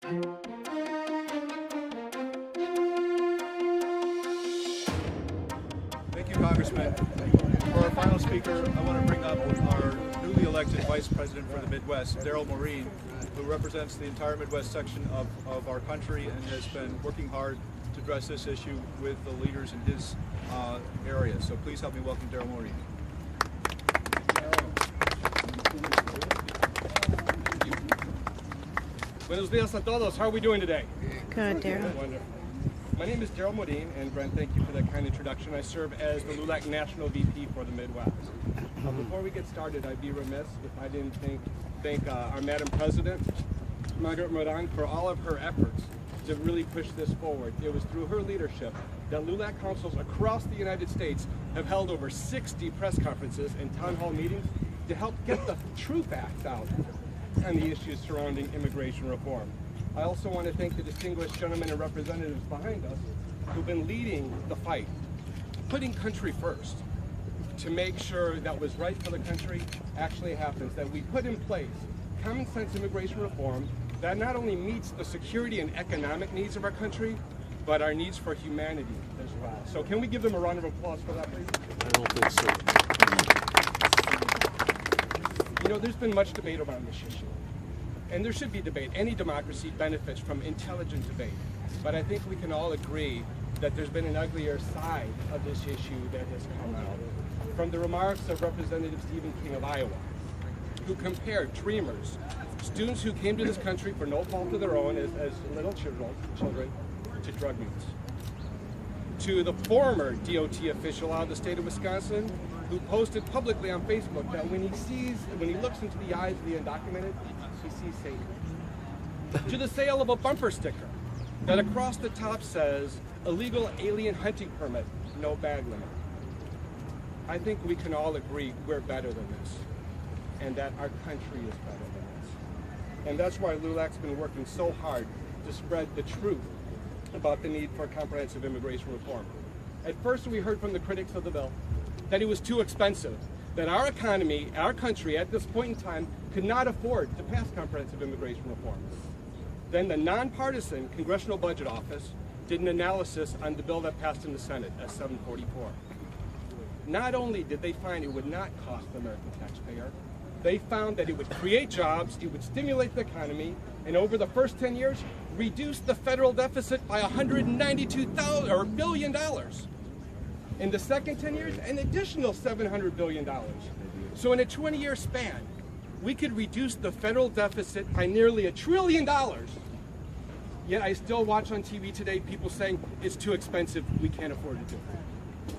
Thank you, Congressman. For our final speaker, I want to bring up our newly elected Vice President for the Midwest, Darryl Morin, who represents the entire Midwest section of our country and has been working hard to address this issue with the leaders in his area. So please help me welcome Darryl Morin. Buenos días a todos. How are we doing today? Good, Darryl. Wonderful. My name is Darryl Morin, and Brent, thank you for that kind introduction. I serve as the LULAC National VP for the Midwest. Before we get started, I'd be remiss if I didn't thank our Madam President, Margaret Moran, for all of her efforts to really push this forward. It was through her leadership that LULAC councils across the United States have held over 60 press conferences and town hall meetings to help get the true facts out on the issues surrounding immigration reform. I also want to thank the distinguished gentlemen and representatives behind us who've been leading the fight, putting country first to make sure that what's right for the country actually happens, that we put in place common sense immigration reform that not only meets the security and economic needs of our country, but our needs for humanity as well. So can we give them a round of applause for that, please? I don't think so. You know, there's been much debate around this issue. And there should be debate. Any democracy benefits from intelligent debate. But I think we can all agree that there's been an uglier side of this issue that has come out. From the remarks of Representative Stephen King of Iowa, who compared Dreamers, students who came to this country for no fault of their own as little children, to drug mules. To the former DOT official out of the state of Wisconsin, who posted publicly on Facebook that when he looks into the eyes of the undocumented, he sees Satan. To the sale of a bumper sticker that across the top says, illegal alien hunting permit, no bag limit. I think we can all agree we're better than this, and that our country is better than this. And that's why LULAC's been working so hard to spread the truth about the need for comprehensive immigration reform. At first, we heard from the critics of the bill that it was too expensive, that our economy, our country at this point in time could not afford to pass comprehensive immigration reform. Then the nonpartisan Congressional Budget Office did an analysis on the bill that passed in the Senate, S-744. Not only did they find it would not cost the American taxpayer, they found that it would create jobs, it would stimulate the economy, and over the first 10 years, reduce the federal deficit by $192 billion. In the second 10 years, an additional $700 billion. So in a 20-year span, we could reduce the federal deficit by nearly $1 trillion. Yet I still watch on TV today people saying it's too expensive, we can't afford to do it.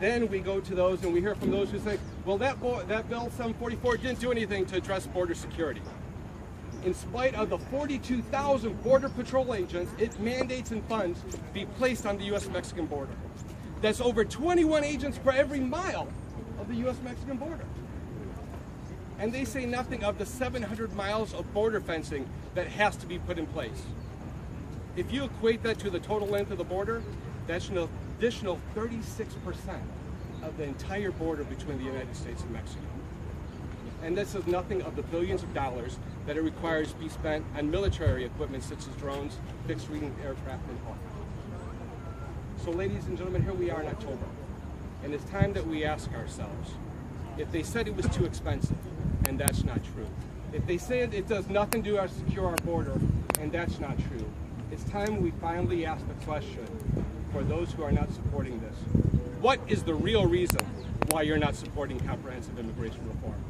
Then we go to those and we hear from those who say, well, that bill 744 didn't do anything to address border security. In spite of the 42,000 Border Patrol agents, it mandates and funds be placed on the U.S.-Mexican border. That's over 21 agents per every mile of the U.S.-Mexican border. And they say nothing of the 700 miles of border fencing that has to be put in place. If you equate that to the total length of the border, that's an additional 36% of the entire border between the United States and Mexico. And this is nothing of the billions of dollars that it requires to be spent on military equipment such as drones, fixed-wing aircraft, and hawkers. So ladies and gentlemen, here we are in October, and it's time that we ask ourselves, if they said it was too expensive, and that's not true. If they say it does nothing to secure our border, and that's not true, it's time we finally ask the question for those who are not supporting this. What is the real reason why you're not supporting comprehensive immigration reform?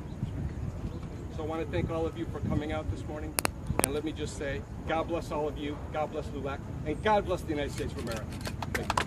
So I want to thank all of you for coming out this morning, and let me just say, God bless all of you, God bless LULAC, and God bless the United States of America. Thank you.